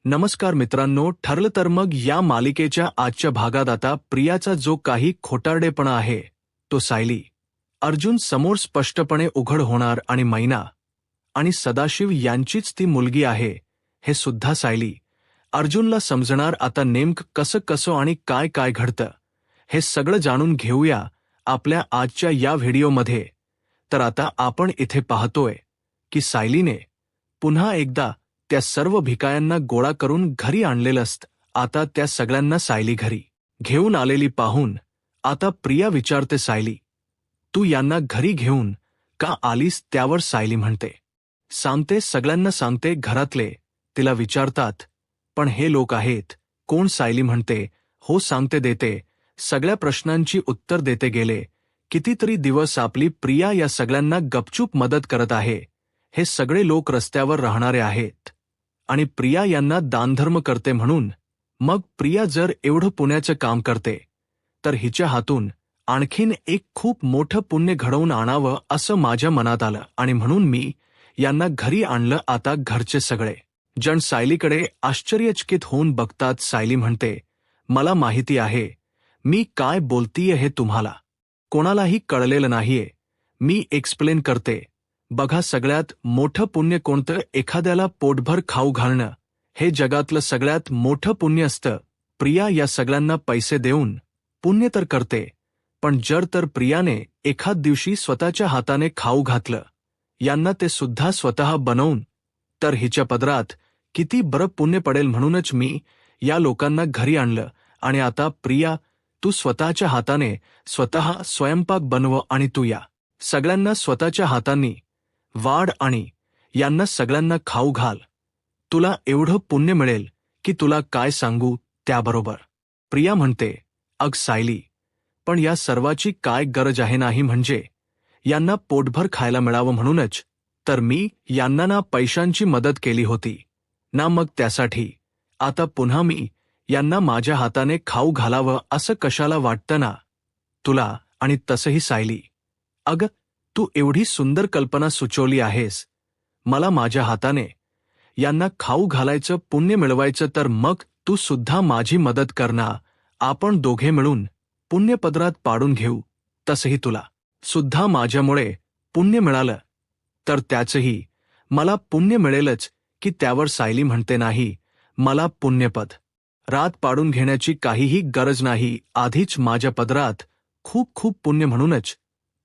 नमस्कार मित्रांनो, ठरलं तर मग या मालिकेच्या आजच्या भागात आता प्रियाचा जो काही खोटारडेपणा आहे तो सायली अर्जुन समोर स्पष्टपणे उघड होणार आणि मैना आणि सदाशिव यांचीच ती मुलगी आहे हे सुद्धा सायली अर्जुनला समजणार. आता नेमकं कसं कसं आणि काय काय घडतं हे सगळं जाणून घेऊया आपल्या आजच्या या व्हिडिओमध्ये. तर आता आपण इथे पाहतोय की सायलीने पुन्हा एकदा त्या सर्व भिकायांना गोळा करून घरी आणलेलं असतं. आता त्या सगळ्यांना सायली घरी घेऊन आलेली पाहून आता प्रिया विचारते, सायली तू यांना घरी घेऊन का आलीस? त्यावर सायली म्हणते, सांगते, सगळ्यांना सांगते. घरातले तिला विचारतात, पण हे लोक आहेत कोण? सायली म्हणते, हो सांगते, देते. सगळ्या प्रश्नांची उत्तर देते. गेले कितीतरी दिवस आपली प्रिया या सगळ्यांना गपचूप मदत करत आहे. हे सगळे लोक रस्त्यावर राहणारे आहेत आणि प्रिया यांना दानधर्म करते म्हणून. मग प्रिया जर एवढं पुण्याचं काम करते तर हिच्या हातून आणखीन एक खूप मोठं पुण्य घडवून आणावं असं माझ्या मनात आलं आणि म्हणून मी यांना घरी आणलं. आता घरचे सगळे जण सायलीकडे आश्चर्यचकित होऊन बघतात. सायली म्हणते, मला माहिती आहे मी काय बोलतीये हे तुम्हाला कोणालाही कळलेलं नाहीये. मी एक्सप्लेन करते. बघा, सगळ्यात मोठं पुण्य कोणतं? एखाद्याला पोटभर खाऊ घालणं हे जगातलं सगळ्यात मोठं पुण्य असतं. प्रिया या सगळ्यांना पैसे देऊन पुण्य तर करते, पण जर तर प्रियाने एखाद दिवशी स्वतःच्या हाताने खाऊ घातलं यांना, ते सुद्धा स्वतः बनवून, तर हिच्या पदरात किती बरं पुण्य पडेल. म्हणूनच मी या लोकांना घरी आणलं. आणि आता प्रिया, तू स्वतःच्या हाताने स्वतः स्वयंपाक बनव आणि तू या सगळ्यांना स्वतःच्या हातांनी वाढ आणि यांना सगळ्यांना खाऊ घाल. तुला एवढं पुण्य मिळेल की तुला काय सांगू. त्याबरोबर प्रिया म्हणते, अग सायली, पण या सर्वाची काय गरज आहे? नाही म्हणजे यांना पोटभर खायला मिळावं म्हणूनच तर मी यांना ना पैशांची मदत केली होती ना, मग त्यासाठी आता पुन्हा मी यांना माझ्या हाताने खाऊ घालावं असं कशाला वाटतं ना तुला? आणि तसंही सायली, अगं तू एवढी सुंदर कल्पना सुचवली आहेस मला माझ्या हाताने यांना खाऊ घालायचं पुण्य मिळवायचं, तर मग तू सुद्धा माझी मदत कर ना. आपण दोघे मिळून पुण्यपदरात पाडून घेऊ. तसंही तुला सुद्धा माझ्यामुळे पुण्य मिळालं तर त्याचंही मला पुण्य मिळेलच की. त्यावर सायली म्हणते, नाही, मला पुण्यपद रात पाडून घेण्याची काहीही गरज नाही. आधीच माझ्या पदरात खूप खूप पुण्य, म्हणूनच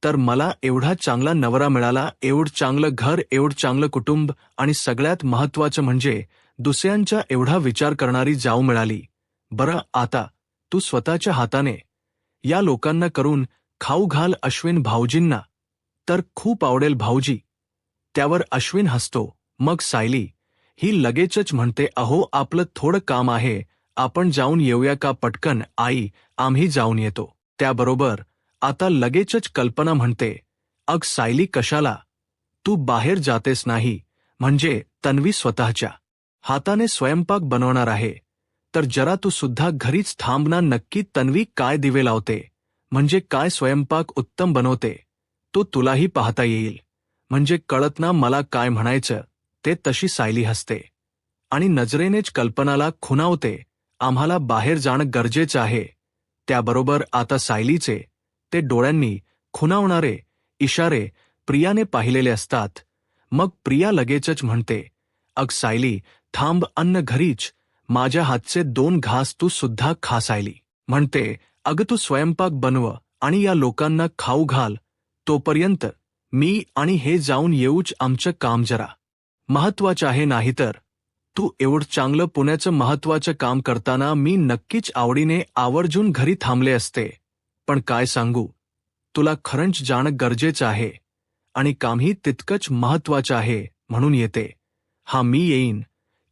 तर मला एवढा चांगला नवरा मिळाला, एवढं चांगलं घर, एवढं चांगलं कुटुंब आणि सगळ्यात महत्त्वाचं म्हणजे दुसऱ्यांचा एवढा विचार करणारी जाऊ मिळाली. बरं, आता तू स्वतःच्या हाताने या लोकांना करून खाऊ घाल अश्विन भाऊजींना, तर खूप आवडेल भाऊजी. त्यावर अश्विन हसतो. मग सायली ही लगेचच म्हणते, अहो आपलं थोडं काम आहे, आपण जाऊन येऊया का? पटकन आई, आम्ही जाऊन येतो. त्याबरोबर आता लगेचच कल्पना म्हणते, अग सायली, कशाला? तू बाहेर जातेस नाही म्हणजे तन्वी स्वतःच्या हाताने स्वयंपाक बनवणार आहे, तर जरा तू सुद्धा घरीच थांब ना. नक्की तन्वी काय दिवे लावते, म्हणजे काय स्वयंपाक उत्तम बनवते, तो तुलाही पाहता येईल, म्हणजे कळत ना मला काय म्हणायचं ते. तशी सायली हसते आणि नजरेनेच कल्पनाला खुणावते, आम्हाला बाहेर जाणं गरजेचं आहे. त्याबरोबर आता सायलीचे ते डोळ्यांनी खुणावणारे इशारे प्रियाने पाहिलेले असतात. मग प्रिया लगेचच म्हणते, अग सायली थांब, अन्न घरीच, माझ्या हातचे 2 घास तू सुद्धा खा. सायली म्हणते, अगं तू स्वयंपाक बनव आणि या लोकांना खाऊ घाल, तोपर्यंत मी आणि हे जाऊन येऊच. आमचं काम जरा महत्वाचं आहे, नाहीतर तू एवढं चांगलं पुण्याचं महत्वाचं काम करताना मी नक्कीच आवडीने आवर्जून घरी थांबले असते. पण काय सांगू तुला, खरंच जाणं गरजेचं आहे आणि कामही तितकंच महत्वाचं आहे, म्हणून येते. हा, मी येईन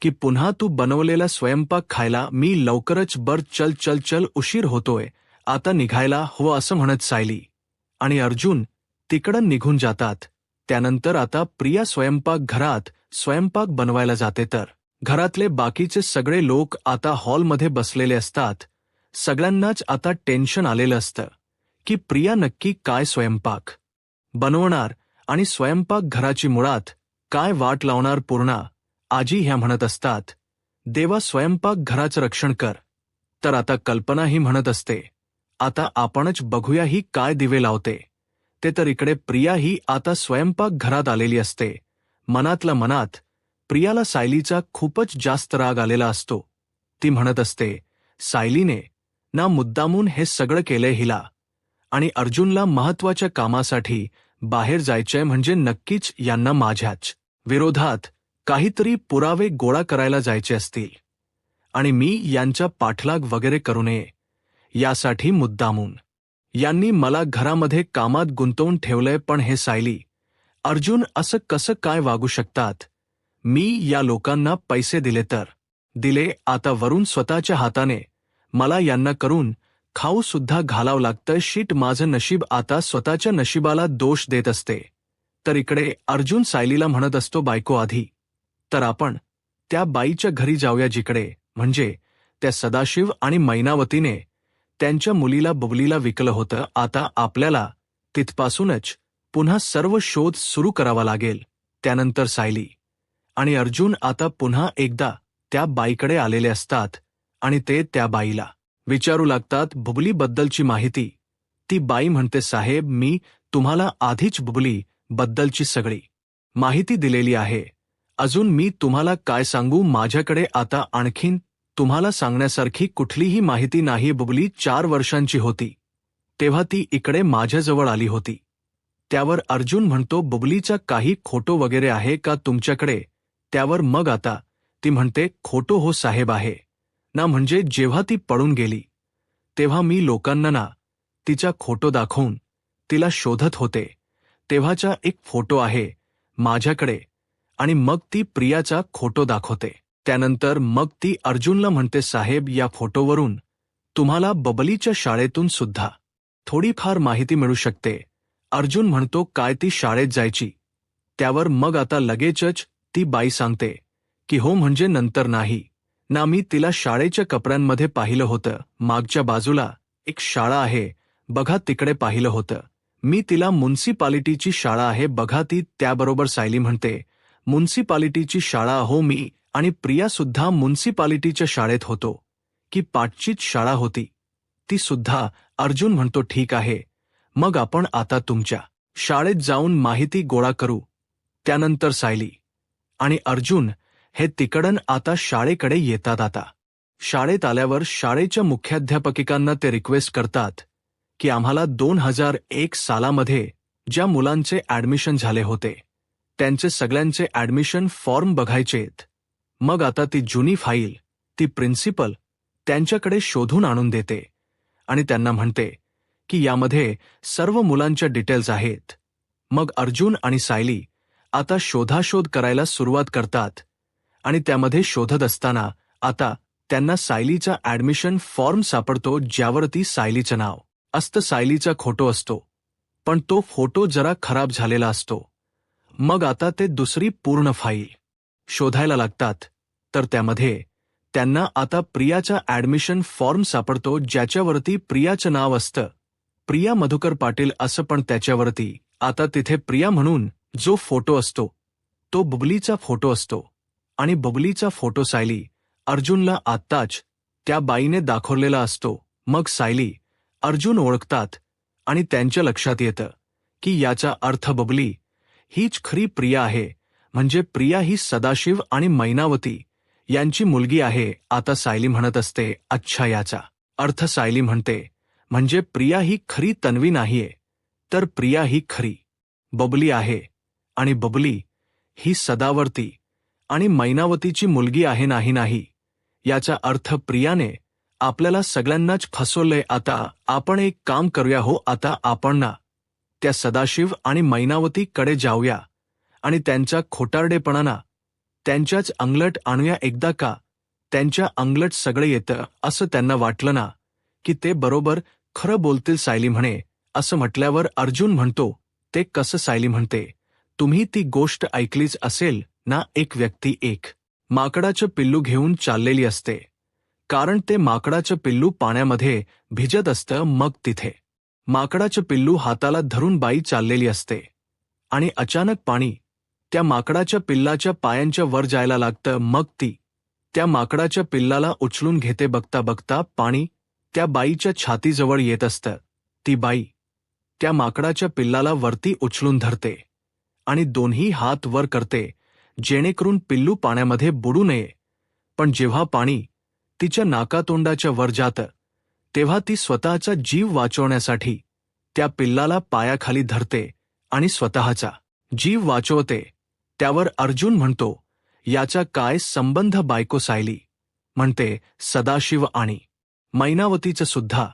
की पुन्हा तू बनवलेला स्वयंपाक खायला. मी लवकरच. बर, चल चल चल, उशीर होतोय, आता निघायला हवं असं म्हणत सायली आणि अर्जुन तिकडं निघून जातात. त्यानंतर आता प्रिया स्वयंपाकघरात स्वयंपाक बनवायला जाते, तर घरातले बाकीचे सगळे लोक आता हॉलमध्ये बसलेले असतात. सगळ्यांनाच आता टेन्शन आलेलं असतं की प्रिया नक्की काय स्वयंपाक बनवणार आणि स्वयंपाकघराची मुळात काय वाट लावणार. पूर्णा आजी ह्या म्हणत असतात, देवा स्वयंपाक घराचं रक्षण कर. तर आता कल्पना ही म्हणत असते, आता आपणच बघूया ही काय दिवे लावते. ते तर इकडे प्रिया ही आता स्वयंपाक घरात आलेली असते. मनातल्या मनात प्रियाला सायलीचा खूपच जास्त राग आलेला असतो. ती म्हणत असते, सायलीने ना मुद्दामून हे सगळं केलंय हिला, आणि अर्जुनला महत्वाच्या कामासाठी बाहेर जायचंय म्हणजे नक्कीच यांना माझ्याच विरोधात काहीतरी पुरावे गोळा करायला जायचे असतील, आणि मी यांचा पाठलाग वगैरे करू नये यासाठी मुद्दामून यांनी मला घरामध्ये कामात गुंतवून ठेवलंय. पण हे सायली, अर्जुन असं कसं काय वागू शकतात? मी या लोकांना पैसे दिले तर दिले, आता वरून स्वतःच्या हाताने मला यांना करून खाऊ सुद्धा घालावं लागतं. शीट, माझं नशीब. आता स्वतःच्या नशिबाला दोष देत असते. तर इकडे अर्जुन सायलीला म्हणत असतो, बायको आधी तर आपण त्या बाईच्या घरी जाऊया जिकडे म्हणजे त्या सदाशिव आणि मैनावतीने त्यांच्या मुलीला बबलीला विकलं होतं. आता आपल्याला तिथपासूनच पुन्हा सर्व शोध सुरू करावा लागेल. त्यानंतर सायली आणि अर्जुन आता पुन्हा एकदा त्या बाईकडे आलेले असतात आणि ते त्या बाईला विचारू लागतात बबलीबद्दलची माहिती. ती बाई म्हणते, साहेब, मी तुम्हाला आधीच बबली बद्दलची सगळी माहिती दिलेली आहे. अजून मी तुम्हाला काय सांगू? माझ्याकडे आता आणखीन तुम्हाला सांगण्यासारखी कुठलीही माहिती नाही. बबली 4 वर्षांची होती तेव्हा ती इकडे माझ्याजवळ आली होती. त्यावर अर्जुन म्हणतो, बबलीचा काही खोटो वगैरे आहे का तुमच्याकडे? त्यावर मग आता ती म्हणते, खोटो हो साहेब आहे ना, म्हणजे जेव्हा ती पळून गेली तेव्हा मी लोकांना ना तिचा खोटो दाखवून तिला शोधत होते. तेव्हाचा एक फोटो आहे माझ्याकडे, आणि मग ती प्रियाचा खोटो दाखवते. त्यानंतर मग ती अर्जुनला म्हणते, साहेब, या फोटोवरून तुम्हाला बबलीच्या शाळेतून सुद्धा थोडीफार माहिती मिळू शकते. अर्जुन म्हणतो, काय ती शाळेत जायची? त्यावर मग आता लगेचच ती बाई सांगते की हो, म्हणजे नंतर नाही ना, मी तिला शाळेच्या कपड्यांमध्ये पाहिलं होतं. मागच्या बाजूला एक शाळा आहे बघा, तिकडे पाहिलं होतं मी तिला. म्युन्सिपालिटीची शाळा आहे बघा ती. त्याबरोबर सायली म्हणते, म्युन्सिपालिटीची शाळा? हो, मी आणि प्रिया सुद्धा म्युन्सिपालिटीच्या शाळेत होतो. की पाठचीच शाळा होती ती सुद्धा? अर्जुन म्हणतो, ठीक आहे, मग आपण आता तुमच्या शाळेत जाऊन माहिती गोळा करू. त्यानंतर सायली आणि अर्जुन हे तिकडन आता शाळेकडे येतात. आता शाळेत आल्यावर शाळेच्या मुख्याध्यापकिकांना ते रिक्वेस्ट करतात की आम्हाला 2001 सालामध्ये ज्या मुलांचे ॲडमिशन झाले होते त्यांचे सगळ्यांचे ॲडमिशन फॉर्म बघायचेत. मग आता ती जुनी फाईल ती प्रिन्सिपल त्यांच्याकडे शोधून आणून देते आणि त्यांना म्हणते की यामध्ये सर्व मुलांच्या डिटेल्स आहेत. मग अर्जुन आणि सायली आता शोधाशोध करायला सुरुवात करतात आणि त्यामध्ये शोधत असताना आता त्यांना सायलीचा ॲडमिशन फॉर्म सापडतो ज्यावरती सायलीचं नाव असतं. सायलीचा खोटो असतो, पण तो फोटो जरा खराब झालेला असतो. मग आता ते दुसरी पूर्ण फाईल शोधायला लागतात. तर त्यामध्ये त्यांना आता प्रियाचा ॲडमिशन फॉर्म सापडतो ज्याच्यावरती प्रियाचं नाव असतं, प्रिया मधुकर पाटील असं. पण त्याच्यावरती आता तिथे प्रिया म्हणून जो फोटो असतो तो बबलीचा फोटो असतो, आणि बबलीचा फोटो सायली अर्जुनला आत्ताच त्या बाईने दाखवलेला असतो. मग सायली अर्जुन ओळखतात आणि त्यांच्या लक्षात येतं की याचा अर्थ बबली हीच खरी प्रिया आहे, म्हणजे प्रिया ही सदाशिव आणि मैनावती यांची मुलगी आहे. आता सायली म्हणत असते, अच्छा, याचा अर्थ सायली म्हणते, म्हणजे प्रिया ही खरी तन्वी नाहीये, तर प्रिया ही खरी बबली आहे, आणि बबली ही सदावर्ती आणि मैनावतीची मुलगी आहे. नाही, याचा अर्थ प्रियाने आपल्याला सगळ्यांनाच फसवलंय. आता आपण एक काम करूया. हो, आता आपण ना त्या सदाशिव आणि मैनावतीकडे जाऊया आणि त्यांच्या खोटारडेपणाना त्यांच्याच अंगलट आणूया एकदा. का त्यांच्या अंगलट सगळे येतं असं त्यांना वाटलं ना की ते बरोबर खरं बोलतील. सायली म्हणे, असं म्हटल्यावर अर्जुन म्हणतो, ते कसं? सायली म्हणते, तुम्ही ती गोष्ट ऐकलीच असेल ना, एक व्यक्ती एक माकडाचं पिल्लू घेऊन चाललेली असते, कारण ते माकडाचं पिल्लू पाण्यामध्ये भिजत असतं. मग तिथे माकडाचं पिल्लू हाताला धरून बाई चाललेली असते, आणि अचानक पाणी त्या माकडाच्या पिल्लाच्या पायांच्या वर जायला लागतं. मग ती त्या माकडाच्या पिल्लाला उचलून घेते. बघता बघता पाणी त्या बाईच्या छातीजवळ येत असतं. ती बाई त्या माकडाच्या पिल्लाला वरती उचलून धरते आणि दोन्ही हात वर करते जेणेकरून पिल्लू पाण्यामध्ये बुडू नये. पण जेव्हा पाणी तिच्या नाकातोंडाच्या वर जातं तेव्हा ती स्वतःचा जीव वाचवण्यासाठी त्या पिल्लाला पायाखाली धरते आणि स्वतःचा जीव वाचवते. त्यावर अर्जुन म्हणतो, याचा काय संबंध बायको सायली? म्हणते, सदाशिव आणि मैनावतीचं सुद्धा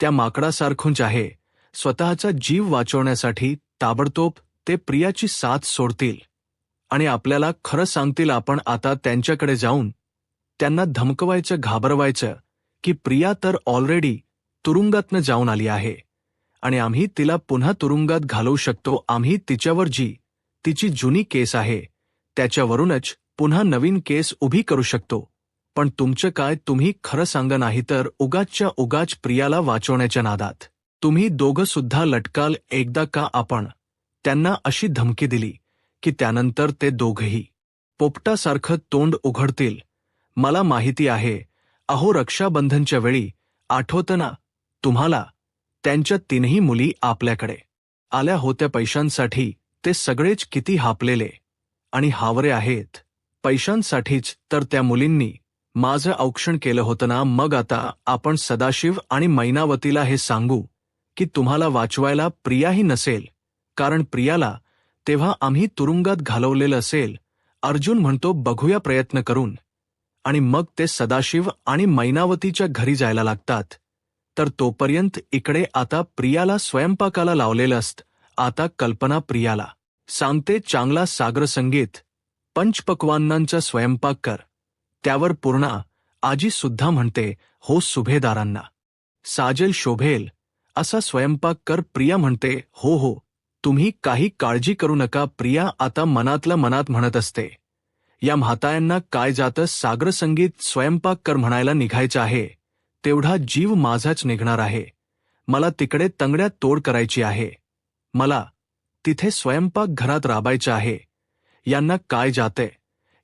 त्या माकडासारखंच आहे. स्वतःचा जीव वाचवण्यासाठी ताबडतोब ते प्रियाची साथ सोडतील आणि आपल्याला खरं सांगतील. आपण आता त्यांच्याकडे जाऊन त्यांना धमकवायचं, घाबरवायचं की प्रिया तर ऑलरेडी तुरुंगातनं जाऊन आली आहे आणि आम्ही तिला पुन्हा तुरुंगात घालवू शकतो. आम्ही तिच्यावर जी तिची जुनी केस आहे त्याच्यावरूनच पुन्हा नवीन केस उभी करू शकतो. पण तुमचं काय? तुम्ही खरं सांगा, नाही तर उगाचच्या उगाच प्रियाला वाचवण्याच्या नादात तुम्ही दोघं सुद्धा लटकाल. एकदा का आपण त्यांना अशी धमकी दिली की त्यानंतर ते दोघंही पोपटासारखं तोंड उघडतील. मला माहिती आहे. अहो, रक्षाबंधनच्या वेळी आठवतं ना तुम्हाला? त्यांच्या तीनही मुली आपल्याकडे आल्या होत्या पैशांसाठी. ते सगळेच किती हापलेले आणि हावरे आहेत. पैशांसाठीच तर त्या मुलींनी माझं औक्षण केलं होतं ना. मग आता आपण सदाशिव आणि मैनावतीला हे सांगू की तुम्हाला वाचवायला प्रियाही नसेल, कारण प्रियाला तेव्हा आम्ही तुरुंगात घालवलेलं असेल. अर्जुन म्हणतो, बघूया प्रयत्न करून. आणि मग ते सदाशिव आणि मैनावतीच्या घरी जायला लागतात. तर तोपर्यंत इकडे आता प्रियाला स्वयंपाकाला लावलेलं असतं. आता कल्पना प्रियाला सांगते, चांगला सागर संगीत पंचपक्वान्नांचा स्वयंपाक कर. त्यावर पूर्णा आजी सुद्धा म्हणते, हो, सुभेदारांना साजेल, शोभेल असा स्वयंपाक कर. प्रिया म्हणते, हो हो, तुम्ही काही काळजी करू नका. प्रिया आता मनातल्या मनात म्हणत असते, या म्हातायांना काय जातं, सागर संगीत स्वयंपाक कर म्हणायला निघायचं आहे तेवढा जीव माझाच निघणार आहे. मला तिकडे तंगड्यात तोड करायची आहे. मला तिथे स्वयंपाक घरात राबायचं आहे. यांना काय जाते,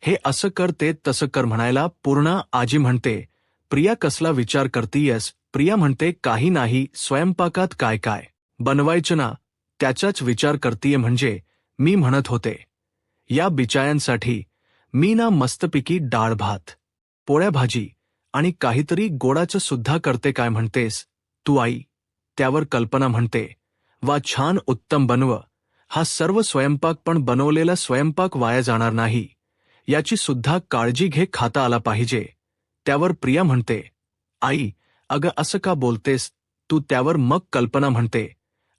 हे असं कर, ते तसं कर म्हणायला पूर्णा आजी म्हणते, प्रिया कसला विचार करतीयस? प्रिया म्हणते, काही नाही, स्वयंपाकात काय काय बनवायचं ना त्याचाच विचार करतीये. म्हणजे मी म्हणत होते, या बिचायांसाठी मी ना मस्तपैकी डाळ भात, पोळ्या भाजी आणि काहीतरी गोडाचं सुद्धा करते. काय म्हणतेस तू आई? त्यावर कल्पना म्हणते, वा, छान, उत्तम, बनव. हा सर्व स्वयंपाक, पण बनवलेला स्वयंपाक वाया जाणार नाही याची सुद्धा काळजी घे, खाता आला पाहिजे. त्यावर प्रिया म्हणते, आई, अगं असं का बोलतेस तू? त्यावर मग कल्पना म्हणते,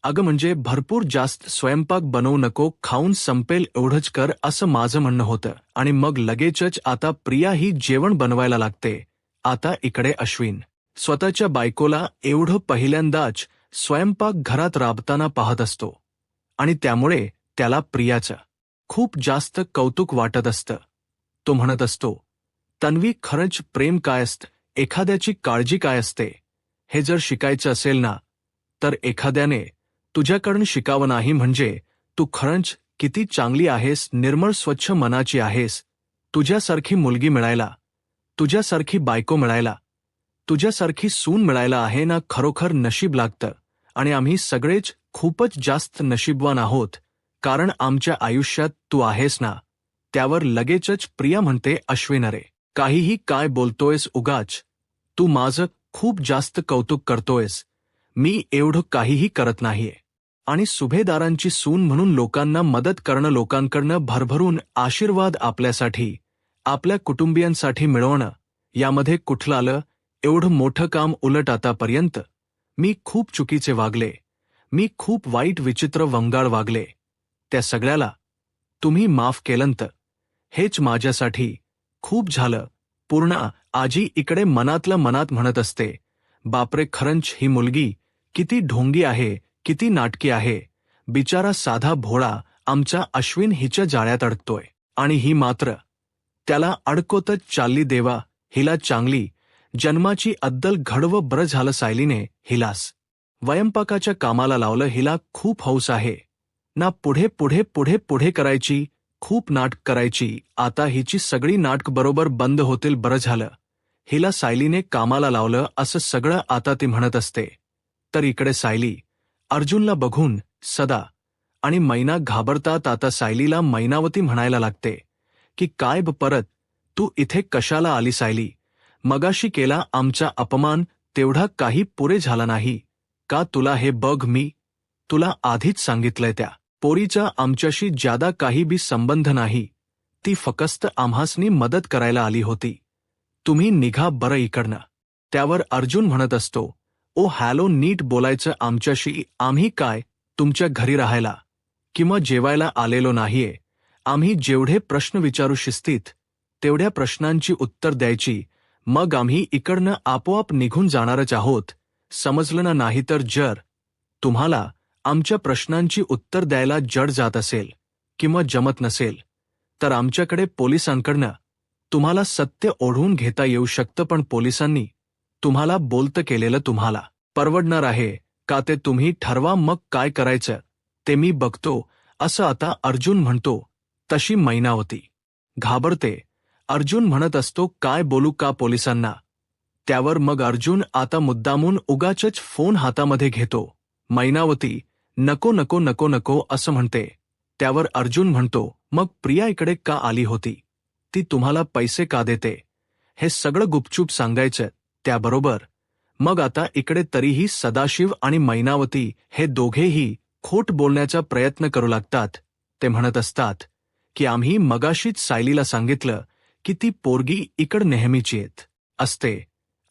अगं म्हणजे भरपूर जास्त स्वयंपाक बनवू नको, खाऊन संपेल एवढंच कर, असं माझं म्हणणं होतं. आणि मग लगेचच आता प्रिया ही जेवण बनवायला लागते. आता इकडे अश्विन स्वतःच्या बायकोला एवढं पहिल्यांदाच स्वयंपाक घरात राबताना पाहत असतो आणि त्यामुळे त्याला प्रियाचं खूप जास्त कौतुक वाटत असतं. तो म्हणत असतो, तन्वी, खरंच प्रेम काय असतं, एखाद्याची काळजी काय असते, हे जर शिकायचं असेल ना तर एखाद्याने तुझ्याकडून शिकावं. नाही म्हणजे तू खरंच किती चांगली आहेस, निर्मळ स्वच्छ मनाची आहेस. तुझ्यासारखी मुलगी मिळायला, तुझ्यासारखी बायको मिळायला, तुझ्यासारखी सून मिळायला आहे ना, खरोखर नशीब लागतं. आणि आम्ही सगळेच खूपच जास्त नशीबवान आहोत, कारण आमच्या आयुष्यात तू आहेस ना. त्यावर लगेचच प्रिया म्हणते, अश्विन, अरे काहीही काय बोलतोयस उगाच? तू माझं खूप जास्त कौतुक करतोयस. मी एवढं काहीही करत नाहीये. आणि सुभेदारांची सून म्हणून लोकांना मदत करणं, लोकांकडनं भरभरून आशीर्वाद आपल्यासाठी, आपल्या कुटुंबियांसाठी मिळवणं, यामध्ये कुठलं आलं एवढं मोठं काम? उलट आतापर्यंत मी खूप चुकीचे वागले, मी खूप वाईट, विचित्र, वंगाळ वागले. त्या सगळ्याला तुम्ही माफ केलंत, हेच माझ्यासाठी खूप झालं. पूर्णा आजी इकडे मनातल्या मनात म्हणत असते, बापरे, खरंच ही मुलगी किती ढोंगी आहे, किती नाटकी आहे. बिचारा साधा भोळा आमचा अश्विन हिच्या जाळ्यात अडकतोय आणि ही मात्र त्याला अडकवतच चालली. देवा, हिला चांगली जन्माची अद्दल घडवं. बरं झालं सायलीने हिलास स्वयंपाकाच्या कामाला लावलं. हिला खूप हौस आहे ना पुढे पुढे पुढे पुढे करायची. खूप नाटक करायची, आता हिची सगळी नाटक बरोबर बंद होतील, बरं झालं हिला सायलीने कामाला लावलं असं सगळं आता ती म्हणत असते. तर इकडे सायली अर्जुनला बघून सदा आणि मैना घाबरतात. आता सायलीला मैनावती म्हणायला लागते की काय परत तू इथे कशाला आली सायली? मगाशी केला आमचा अपमान तेवढा काही पुरे झाला नाही का तुला? हे बघ मी तुला आधीच सांगितलंय त्या पोरीचा आमच्याशी ज्यादा काही बी संबंध नाही. ती फक्त आम्हासनी मदत करायला आली होती. तुम्ही निघा बरं इकडनं. त्यावर अर्जुन म्हणत असतो, ओ हॅलो, नीट बोलायचं आमच्याशी. आम्ही काय तुमच्या घरी राहायला किंवा जेवायला आलेलो नाहीये. आम्ही जेवढे प्रश्न विचारू शिस्तीत तेवढ्या प्रश्नांची उत्तर द्यायची, मग आम्ही इकडनं आपोआप निघून जाणारच आहोत, समजलं ना? नाहीतर जर तुम्हाला आमच्या प्रश्नांची उत्तर द्यायला जड जात असेल किंवा जमत नसेल तर आमच्याकडे पोलिसांकडनं तुम्हाला सत्य ओढवून घेता येऊ शकतं. पण पोलिसांनी तुम्हाला बोलतं केलेलं तुम्हाला परवडणार आहे का ते तुम्ही ठरवा. मग काय करायचं ते मी बघतो, असं आता अर्जुन म्हणतो. तशी मैनावती घाबरते. अर्जुन म्हणत असतो, काय बोलू का पोलिसांना? त्यावर मग अर्जुन आता मुद्दामून उगाचच फोन हातामध्ये घेतो. मैनावती नको नको नको नको असं म्हणते. त्यावर अर्जुन म्हणतो, मग प्रिया इकडे का आली होती? ती तुम्हाला पैसे का देते? हे सगळं गुपचूप सांगायचं. त्याबरोबर मग आता इकडे तरीही सदाशिव आणि मैनावती हे दोघेही खोट बोलण्याचा प्रयत्न करू लागतात. ते म्हणत असतात की आम्ही मगाशीच सायलीला सांगितलं की ती पोरगी इकड नेहमीची येत असते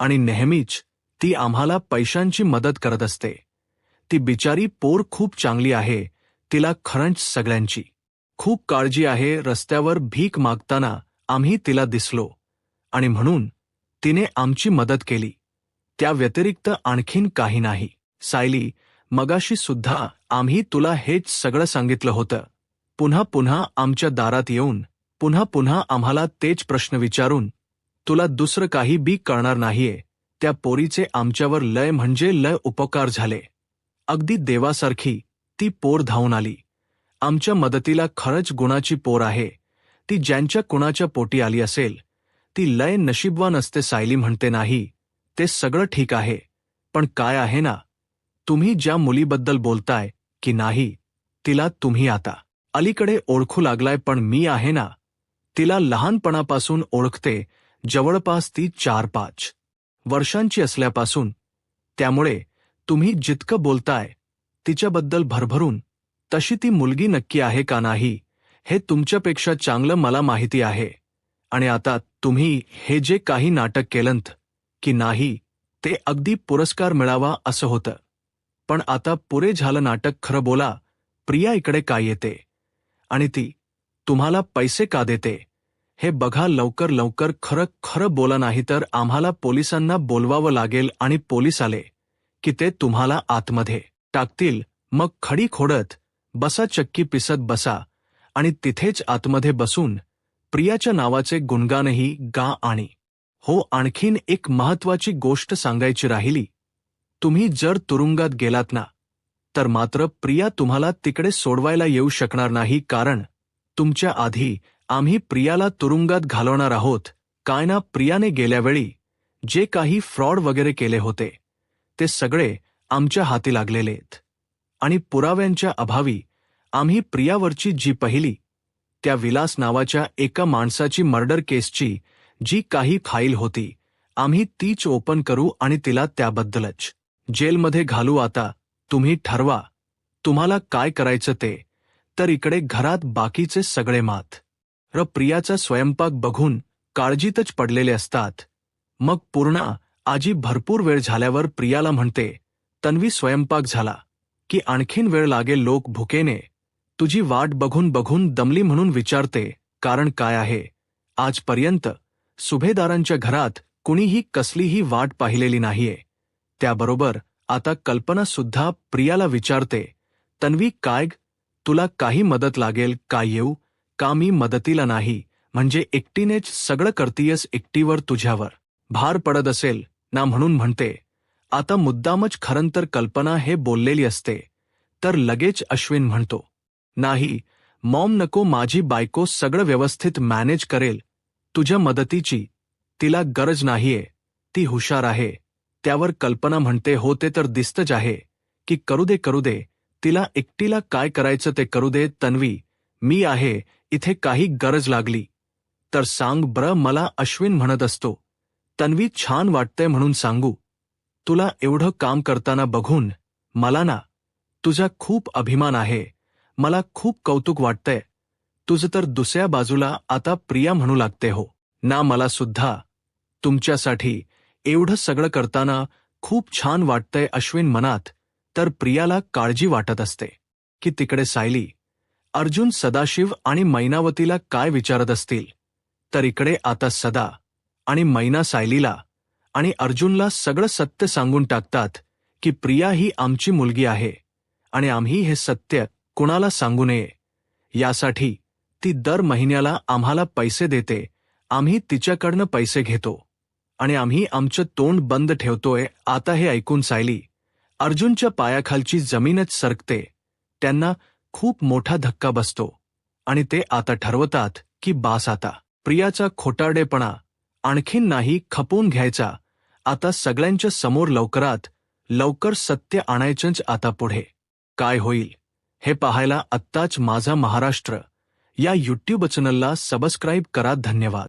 आणि नेहमीच ती आम्हाला पैशांची मदत करत असते. ती बिचारी पोर खूप चांगली आहे, तिला खरंच सगळ्यांची खूप काळजी आहे. रस्त्यावर भीक मागताना आम्ही तिला दिसलो आणि म्हणून तिने आमची मदत केली, त्या व्यतिरिक्त आणखीन काही नाही. सायली, मगाशी सुद्धा आम्ही तुला हेच सगळं सांगितलं होतं. पुन्हा पुन्हा आमच्या दारात येऊन पुन्हा पुन्हा आम्हाला तेच प्रश्न विचारून तुला दुसरं काही बी कळणार नाहीये. त्या पोरीचे आमच्यावर लय म्हणजे लय उपकार झाले. अगदी देवासारखी ती पोर धावून आली आमच्या मदतीला. खरंच गुणाची पोर आहे ती. ज्यांच्या कुणाच्या पोटी आली असेल ती लय नशीबवान असते. सायली म्हणते, नाही ते सगळं ठीक आहे, पण काय आहे ना, तुम्ही ज्या मुलीबद्दल बोलताय की नाही, तिला तुम्ही आता अलीकडे ओळखू लागलाय. पण मी आहे ना, तिला लहानपणापासून ओळखते. जवळपास ती 4-5 वर्षांची असल्यापासून. त्यामुळे तुम्ही जितकं बोलताय तिच्याबद्दल भरभरून, तशी ती मुलगी नक्की आहे का नाही हे तुमच्यापेक्षा चांगलं मला माहिती आहे. आणि आता तुम्ही हे जे काही नाटक केलंत की नाही, ते अगदी पुरस्कार मिळावा असं होतं. पण आता पुरे झालं नाटक. खरं बोला, प्रिया इकडे काय येते आणि ती तुम्हाला पैसे का देते हे बघा लवकर लवकर. खरं खरं बोला, नाही तर आम्हाला पोलिसांना बोलवावं लागेल आणि पोलीस आले की ते तुम्हाला आतमध्ये टाकतील. मग खडी खोडत बसा, चक्की पिसत बसा आणि तिथेच आतमध्ये बसून प्रियाच्या नावाचे गुणगानही गा. आणि हो, आणखीन एक महत्वाची गोष्ट सांगायची राहिली. तुम्ही जर तुरुंगात गेलात ना, तर मात्र प्रिया तुम्हाला तिकडे सोडवायला येऊ शकणार नाही, कारण तुमच्या आधी आम्ही प्रियाला तुरुंगात घालवणार आहोत. काय ना, प्रियाने गेल्यावेळी जे काही फ्रॉड वगैरे केले होते ते सगळे आमच्या हाती लागलेलेत आणि पुराव्यांच्या अभावी आम्ही प्रियावरची जी पहिली त्या विलास नावाच्या एका माणसाची मर्डर केसची जी काही फाईल होती, आम्ही तीच ओपन करू आणि तिला त्याबद्दलच जेलमध्ये घालू. आता तुम्ही ठरवा तुम्हाला काय करायचं ते. तर इकडे घरात बाकीचे सगळे प्रियाचा स्वयंपाक बघून काळजीतच पडलेले असतात. मग पूर्णा आजी भरपूर वेळ झाल्यावर प्रियाला म्हणते, तन्वी, स्वयंपाक झाला की आणखीन वेळ लागेल? लोक भुकेने तुझी वाट बघून बघून दमली म्हणून विचारते. कारण काय आहे, आजपर्यंत सुभेदारांच्या घरात कुणीही कसलीही वाट पाहिलेली नाहीये. त्याबरोबर आता कल्पना सुद्धा प्रियाला विचारते, तन्वी, काय तुला काही मदत लागेल का? येऊ का मी मदतीला? नाही म्हणजे एकटीनेच सगळं करतीयस, एकटीवर तुझ्यावर भार पडत असेल ना म्हणून म्हणते. आता मुद्दामच खरंतर कल्पना हे बोललेली असते तर लगेच अश्विन म्हणतो, नाही, मॉम नको, माझी बायको सगळं व्यवस्थित मॅनेज करेल. तुझ्या मदतीची तिला गरज नाहीये. ती हुशार आहे. त्यावर कल्पना म्हणते, हो ते तर दिसतच आहे की करू दे. तिला एकटीला काय करायचं ते करू दे. तन्वी, मी आहे इथे, काही गरज लागली तर सांग ब्र. मला अश्विन म्हणत असतो. तन्वी, छान वाटतंय म्हणून सांगू. तुला एवढं काम करताना बघून मला ना तुझा खूप अभिमान आहे. मला खूप कौतुक वाटतंय. तुझं तर दुसऱ्या बाजूला आता प्रिया म्हणू लागते हो ना. मला सुद्धा तुमच्यासाठी एवढं सगळं करताना खूप छान वाटतंय. अश्विन मनात तर प्रियाला काळजी वाटत असते की तिकडे सायली, अर्जुन, सदाशिव आणि मैनावतीला काय विचारत असतील, तर इकडे आता सदा आणि मैना सायलीला आणि अर्जुनला सगळं सत्य सांगून टाकतात की प्रिया ही आमची मुलगी आहे आणि आम्ही हे सत्य कुणाला सांगू नये. यासाठी ती दर महिन्याला आम्हाला पैसे देते. आम्ही तिच्याकडनं पैसे घेतो आणि आम्ही आमचं तोंड बंद ठेवतोय. आता हे ऐकून सायली, अर्जुनच्या पायाखालची जमीनच सरकते. त्यांना खूप मोठा धक्का बसतो आणि ते आता ठरवतात की बास आता. प्रियाचा खोटारडेपणा आणखीन नाही खपवून घ्यायचा. आता सगळ्यांच्या समोर लवकरात लवकर सत्य आणायचंच. आता पुढे काय होईल हे पाहायला आत्ताच माझा महाराष्ट्र या यूट्यूब चॅनलला सबस्क्राईब करा. धन्यवाद.